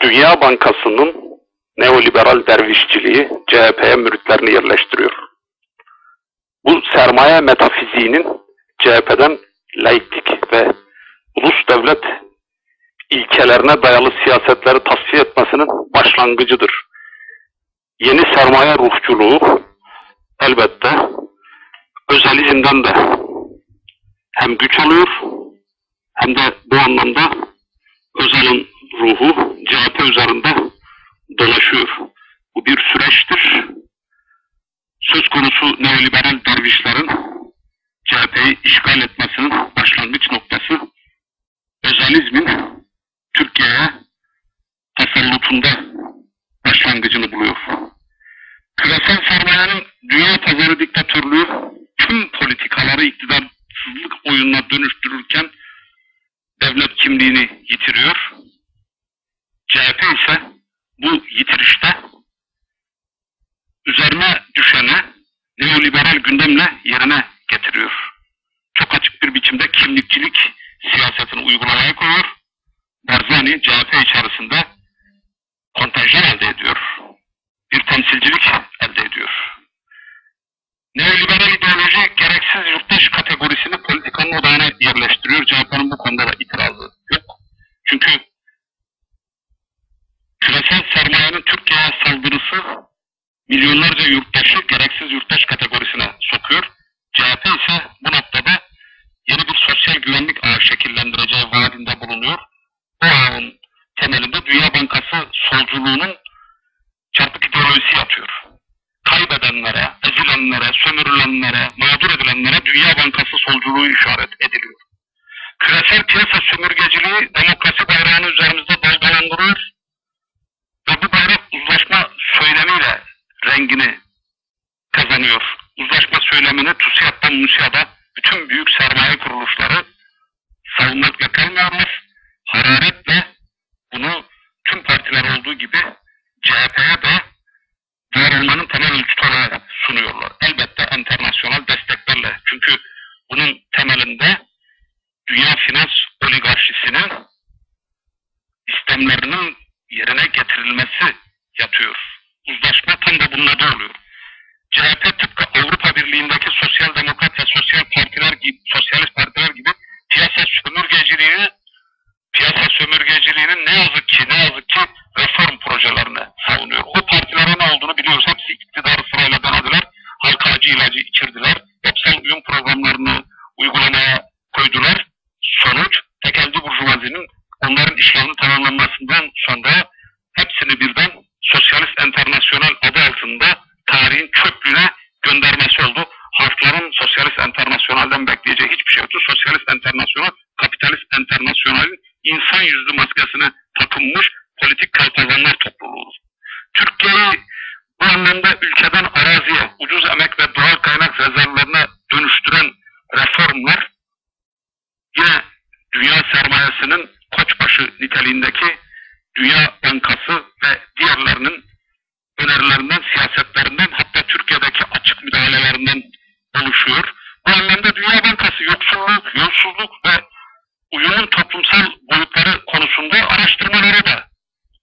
Dünya Bankası'nın neoliberal dervişçiliği CHP'ye müritlerini yerleştiriyor. Bu sermaye metafiziğinin CHP'den laiklik ve ulus devlet ilkelerine dayalı siyasetleri tasfiye etmesinin başlangıcıdır. Yeni sermaye ruhçuluğu elbette özalizmden de hem güç alıyor hem de bu anlamda Özal'ın ruhu CHP üzerinde dolaşıyor. Bu bir süreçtir. Söz konusu neoliberal dervişlerin CHP'yi işgal etmesinin başlangıç noktası özalizmin Türkiye'ye tasallutunda başlangıcını buluyor. Küresel sermayenin dünya pazarı diktatörlüğü tüm politikaları iktidarsızlık oyununa dönüştürürken devlet kimliğini yitiriyor. CHP ise bu yitirişte üzerine düşeni neoliberal gündemle yerine getiriyor. Çok açık bir biçimde kimlikçilik siyasetini uygulamaya koyuyor. Barzani CHP içerisinde kontenjan elde ediyor. Bir temsilcilik elde ediyor. Neoliberal ideoloji gereksiz yurttaş kategorisini politikanın odağına yerleştiriyor. CHP'nin bu konuda da itirazı yok. Çünkü küresel sermayenin Türkiye'ye saldırısı milyonlarca yurttaşı gereksiz yurttaş kategorisine sokuyor. CHP ise bu noktada yeni bir sosyal güvenlik ağı şekillendireceği vaadinde bulunuyor. Bu ağın temelinde Dünya Bankası solculuğunun çarpık ideolojisi yatıyor. Kaybedenlere, ezilenlere, sömürülenlere, mağdur edilenlere Dünya Bankası solculuğu işaret ediliyor. Küresel piyasa sömürgeciliği demokrasi bayrağını üzerimizde dalgalandırıyor ve bu bayrak uzlaşma söylemiyle rengini kazanıyor. Uzlaşma söylemini TÜSİAD'dan MÜSİAD'a bütün büyük sermaye kuruluşları savunmakla kalmıyorlar. Hararetle bunu tüm partiler olduğu gibi CHP'ye de var olmanın temel ölçütü olarak sunuyorlar. Elbette internasyonel desteklerle. Çünkü bunun temelinde dünya finans oligarşisinin istemlerinin yerine getirilmesi yatıyor. Uzlaşma tam da bunlarda oluyor. CHP tıpkı Avrupa Birliği'ndeki sosyal demokrat ve sosyal partiler gibi, sosyalist partiler gibi piyasa sömürgeciliğinin ne yazık ki reform projelerini savunuyor. O partilerin ne olduğunu biliyoruz. Hepsi iktidarı sırayla denediler. Halka acı ilacı içirdiler. Yapısal uyum programlarını uygulamaya koydular. Sonuç tekelci burjuvazinin onların işlerinin tamamlanmasından sonra hepsini birden Sosyalist Enternasyonel adı altında tarihin çöplüğüne göndermesi oldu. Halkların Sosyalist Enternasyonel'den bekleyeceği hiçbir şey yoktu. Sosyalist Enternasyonel, Kapitalist Enternasyonel'in insan yüzlü maskesini takınmış politik kalpazanlar topluluğu. Türkiye'yi bu anlamda ülkeden araziye, ucuz emek ve doğal kaynak rezervlerine dönüştüren reformlar yine dünya sermayesinin koçbaşı niteliğindeki Dünya Bankası ve diğerlerinin önerilerinden, siyasetlerinden, hatta Türkiye'deki açık müdahalelerinden oluşuyor. Bu anlamda Dünya Bankası yoksulluk, yolsuzluk ve uyumun toplumsal boyutları konusunda araştırmalara da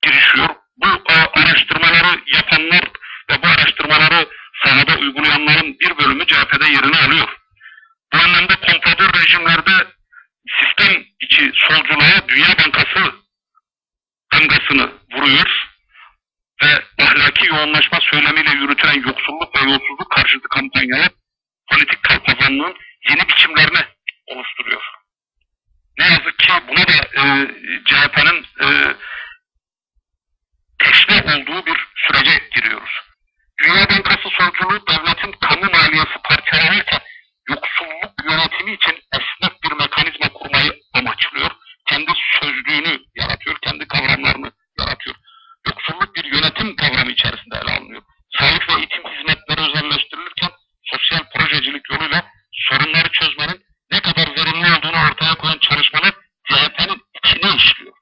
girişiyor. Bu araştırmaları yapanlar ve bu araştırmaları sahada uygulayanların bir bölümü CHP'de yerini alıyor. Bu anlamda kompradör rejimlerde sistem içi solculuğa Dünya Bankası damgasını vuruyor ve ahlaki yoğunlaşma söylemiyle yürütülen yoksulluk ve yolsuzluk karşıtı kampanyalar politik kalpazanlığın yeni biçimlerini oluşturuyor. Ne yazık ki buna da CHP'nin teşne olduğu bir sürece giriyoruz. Dünya Bankası solculuğu devletin kamu maliyesi parçalanırken yoksulluk yönetimi için esnek bir mekanizma kurmayı amaçlıyor. Kendi sözlüğünü yaratıyor, kendi kavramlarını yaratıyor. Yoksulluk bir yönetim kavramı içerisinde ele alınıyor. Sağlık ve eğitim hizmetleri özelleştirilirken sosyal projecilik yoluyla sorunları çözmenin ne kadar verimli olduğunu ortaya koyan çalışmalar CHP'nin içine işliyor.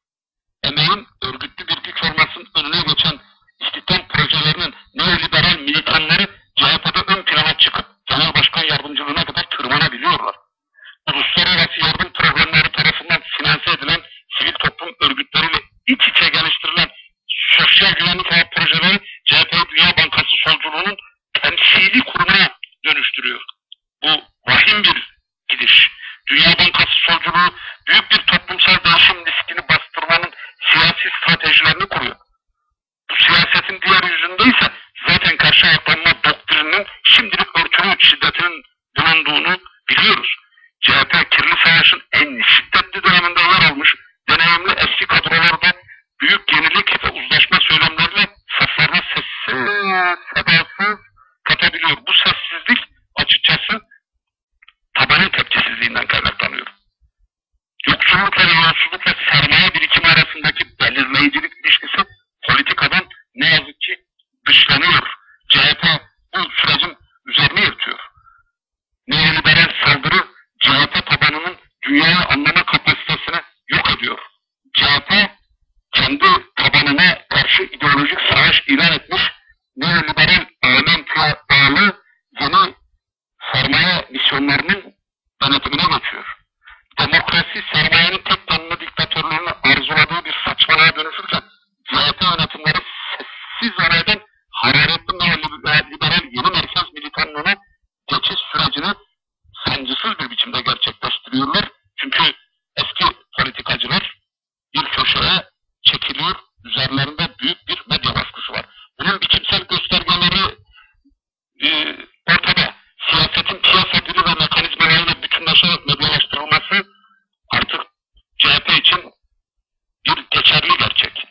Emeğin örgütlü bir güç olmasının önüne geçen istihdam projelerinin neoliberal militanları CHP'de ön plana çıkıp genel başkan yardımcılığına kadar tırmanabiliyorlar. Uluslararası yardım programları tarafından finanse edilen sivil toplum örgütleriyle iç içe geliştirilen sosyal güvenlik ağı projeleri CHP'yi Dünya Bankası solculuğunun temsili kurumuna dönüştürüyor. Bu vahim bir gidiş. Dünya Bankası solculuğu büyük bir toplumsal değişim riskini bastırmanın siyasi stratejilerini kuruyor. Bu siyasetin diğer yüzünde ise zaten karşı ayaklanma doktrininin şimdilik örtülü şiddetinin bulunduğunu biliyoruz. CHP kirli savaşın en şiddetli döneminde yer almış deneyimli eski kadrolarda büyük yenilik ve uzlaşma söylemleriyle saflarına sedasız katabiliyor. Bu sessizlik açıkçası tabanın tepkisizliğinden kaynaklanıyor. Yoksulluk ve yolsuzluk ve sermaye birikimi arasındaki belirleyicilik ilişkisi politikadan ne yazık ki dışlanıyor. CHP bu sürecin üzerine yırtıyor. Neoliberal saldırı CHP tabanının dünyayı anlama kapasitesini yok ediyor. CHP kendi tabanına karşı ideolojik savaş ilan etmiş, neoliberal elementiye bağlı yeni sermaye misyonlarının denetimine geçiyor. Demokrasi sermayenin tek tanrı diktatörlüğünü arzuladığı bir saçmalığa dönüşürken CHP yönetimleri sessiz aradan hararetli neoliberal yeni merkez militanlığına geçiş sürecini sancısız bir biçimde gerçekleştiriyorlar. Çünkü eski politikacılar bir köşeye çekiliyor, üzerlerinde büyük bir medya baskısı var. Bunun biçimsel göstergeleri ortada. Siyasetin piyasa dili ve mekanizmalarıyla bütünleşerek medyalaştırılması artık CHP için bir geçerli gerçek.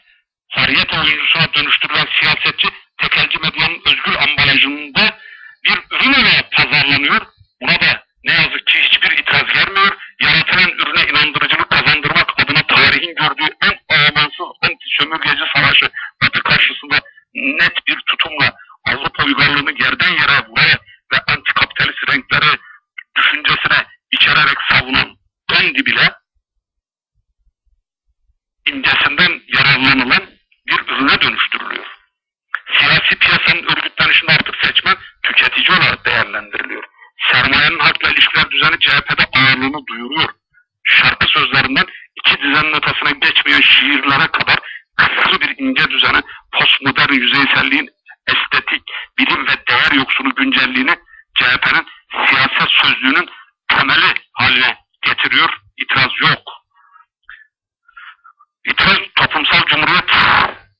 Variyete oyuncusuna dönüştürülen siyasetçi tekelci medyanın özgür ambalajında bir ürün olarak pazarlanıyor. Buna da ne yazık ki hiçbir itiraz vermiyor. Yaratılan ürüne inandırıcılık kazandırmak adına tarihin gördüğü en amansız anti-sömürgeci savaşı Batı karşısında net bir tutumla Avrupa uygarlığını yerden yere vurarak ve antikapitalist renkleri düşüncesine içererek savunan Gandhi bile incesinden yararlanılan bir ürüne dönüştürülüyor. Siyasi piyasanın örgütlenişinde artık seçmen tüketici olarak değerlendiriliyor. Sermayenin halkla ilişkiler düzeni CHP'de ağırlığını duyuruyor. Şarkı sözlerinden iki dizenin ötesine geçmeyen şiirlere kadar kısır bir ince düzeni, postmodern yüzeyselliğin estetik, bilim ve değer yoksunu güncelliğini CHP'nin siyaset sözlüğünün temeli haline getiriyor. İtiraz yok. İtiraz toplumsal cumhuriyet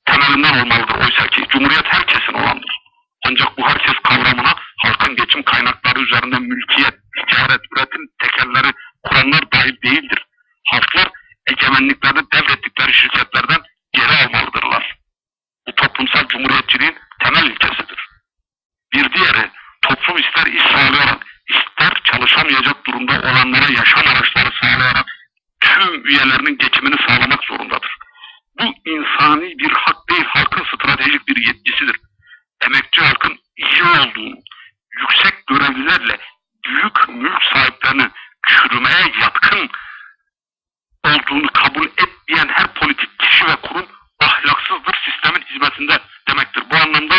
temelinden olmalıdır. Oysa ki cumhuriyet herkesin olandır. Ancak bu herkes kavramına halkın geçim kaynakları üzerinde mülkiyet, ticaret, üretim tekelleri kuranlar dahil değildir. Halklar egemenliklerini devrettikleri şirketlerden geri almalıdırlar. Bu toplumsal cumhuriyetçiliğin temel ilkesidir. Bir diğeri, toplum ister iş sağlayarak, ister çalışamayacak durumda olanlara yaşam araçları sağlayarak tüm üyelerinin geçimini sağlamak zorundadır. Bu insani bir hak değil, halkın stratejik bir yetkisidir. Emekçi halkın iyi olduğunu, yüksek görevlilerle büyük mülk sahiplerinin çürümeye yatkın olduğunu kabul etmeyen her politik kişi ve kurum ahlaksızdır, sistemin hizmetinde demektir. Bu anlamda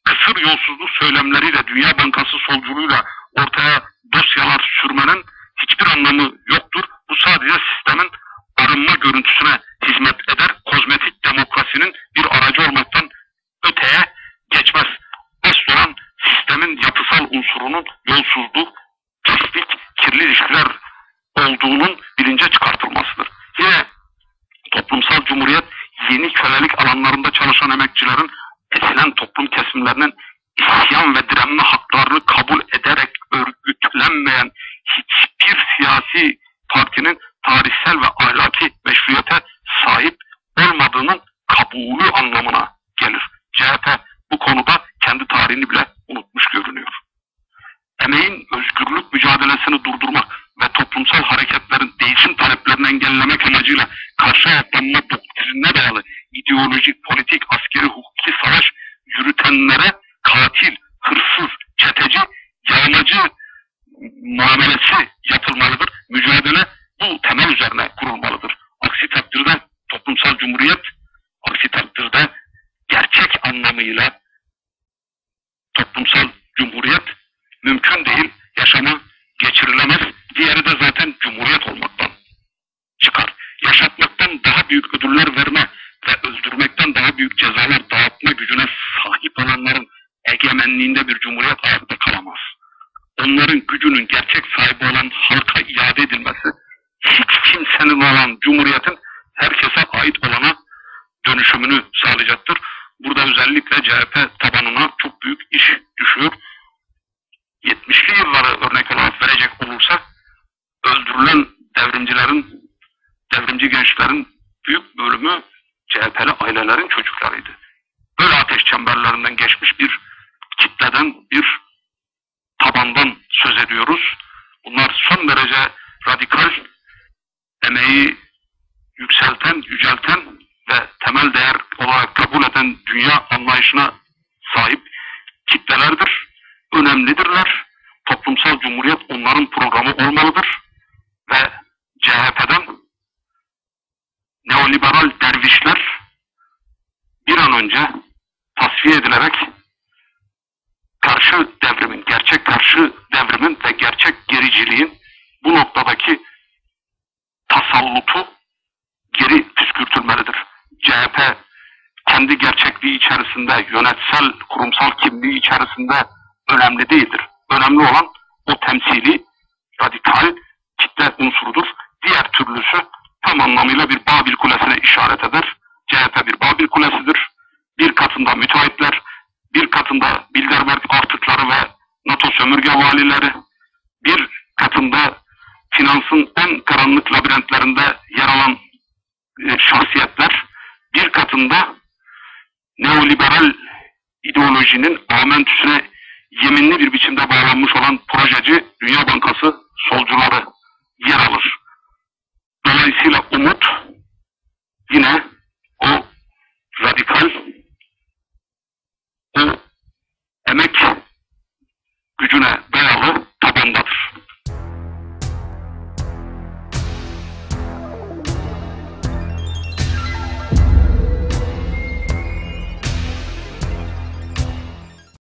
kısır yolsuzluk söylemleriyle, Dünya Bankası solculuğuyla ortaya dosyalar sürmenin hiçbir anlamı yoktur. Bu sadece sistemin arınma görüntüsüne hizmet eder. Kozmetik demokrasinin bir aracı olmaktan öteye geçmez. Asıl olan sistemin yapısal unsurunun yolsuzluk, pislik, kirli ilişkiler olduğunun bilince çıkartılmasıdır. Yine toplumsal cumhuriyet yeni kölelik alanlarında çalışan emekçilerin esilen toplum kesimlerinin isyan ve direnme haklarını kabul ederek örgütlenmeyen hiçbir siyasi partinin tarihsel ve ahlaki meşruiyete sahip olmadığının kabulü anlamına gelir. CHP bu konuda kendi tarihini bile unutmuş görünüyor. Emeğin özgürlük mücadelesini durdurmak ve toplumsal hareketlerin değişim taleplerini engellemek amacıyla karşı ayaklanma doktrinine bağlı ideolojik, politik, askeri, hukuki savaş yürütenlere katil, hırsız, çeteci, yağmacı muamelesi yapılmalıdır. Mücadele bu temel üzerine kurulmalıdır. Aksi takdirde toplumsal cumhuriyet, aksi takdirde gerçek anlamıyla toplumsal cumhuriyet mümkün değil, yaşama geçirilemez. Diğeri de zaten cumhuriyet olmaktan çıkar. Yaşatmaktan daha büyük ödüller verme ve öldürmekten daha büyük cezalar dağıtma gücüne sahip olanların egemenliğinde bir cumhuriyet ayakta kalamaz. Onların gücünün gerçek sahibi olan halka iade edilmesi, hiç kimsenin olan cumhuriyetin herkese ait olana dönüşümünü sağlayacaktır. Burada özellikle CHP tabanına çok büyük iş düşüyor. 70'li yılları örnek olarak verecek olursak, öldürülen devrimcilerin, devrimci gençlerin büyük bölümü CHP'li ailelerin çocuklarıydı. Böyle ateş çemberlerinden geçmiş bir kitleden, bir tabandan söz ediyoruz. Bunlar son derece radikal, emeği yükselten, yücelten ve temel değer olarak kabul eden dünya anlayışına sahip kitlelerdir. Önemlidirler. Toplumsal cumhuriyet onların programı olmalıdır. Ve CHP'den neoliberal dervişler bir an önce tasfiye edilerek karşı devrimin, gerçek karşı devrimin ve gerçek gericiliğin bu noktadaki tasallutu geri püskürtülmelidir. CHP kendi gerçekliği içerisinde, yönetsel, kurumsal kimliği içerisinde önemli değildir. Önemli olan o temsili, radikal kitle unsurudur. Diğer türlüsü tam anlamıyla bir Babil Kulesi'ne işaret eder. CHP bir Babil Kulesi'dir. Bir katında müteahhitler, bir katında Bilderberg artıkları ve NATO sömürge valileri, bir katında finansın en karanlık labirentlerinde yer alan şahsiyetler, bir katında neoliberal ideolojinin amentüsüne yeminli bir biçimde bağlanmış olan projeci Dünya Bankası solcuları